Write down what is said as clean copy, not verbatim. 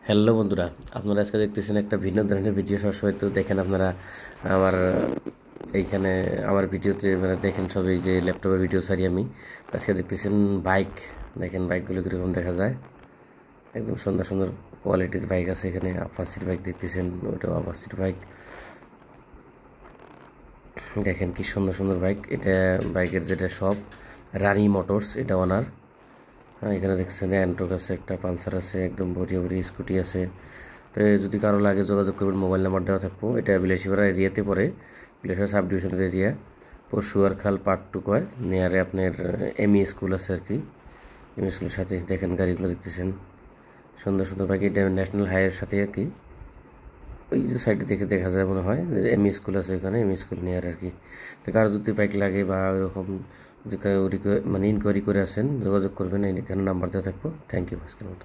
Hello বন্ধুরা, আপনারা আজকে দেখতেছেন একটা ভিন্ন ধরনের ভিডিও। সবসময় তো দেখেন আপনারা আমার এইখানে আমার ভিডিওতে মানে দেখেন সবই যে ল্যাপটপে ভিডিও ছাড়ি আমি। আজকে দেখতেছেন বাইক। দেখেন বাইকগুলো কীরকম দেখা যায়, একদম সুন্দর সুন্দর কোয়ালিটির বাইক আছে এখানে। আপাচির বাইক দেখতেছেন, ওটাও আপাচির বাইক। দেখেন কি সুন্দর সুন্দর বাইক। এটা বাইকের যেটা শপ রানি মোটরস, এটা ওনার। এখানে দেখছেন অ্যান্ট্রোক আছে, একটা পালসার আছে, একদম ভরি ভরি স্কুটি আছে। তো যদি কারো লাগে যোগাযোগ করবেন, মোবাইল নাম্বার দেওয়া থাকবো। এটা বিলাসীপাড়া এরিয়াতে পড়ে, বিলাসীপাড়া সাব ডিভিশনের এরিয়া, পরশুয়ারখাল পার্ট 2 কয় নিয়ারে আপনার এমই স্কুল আছে আর কি। এমই স্কুলের সাথে দেখেন গাড়িগুলো দেখতেছেন, সুন্দর সুন্দর বাইক। এটা ন্যাশনাল হাইওয়ের সাথে আর কি। ওই যে সাইডে দেখে দেখা যায় মনে হয় যে এমই স্কুল আছে এখানে, এমই স্কুল নিয়ার আর কি। তো কারো যদি বাইক লাগে বা ওরকম যদি মানে ইনকোয়ারি করে আসেন, যোগাযোগ করবেন, এখানে নাম্বার দেওয়া থাকবো। থ্যাংক ইউ আজকের মতো।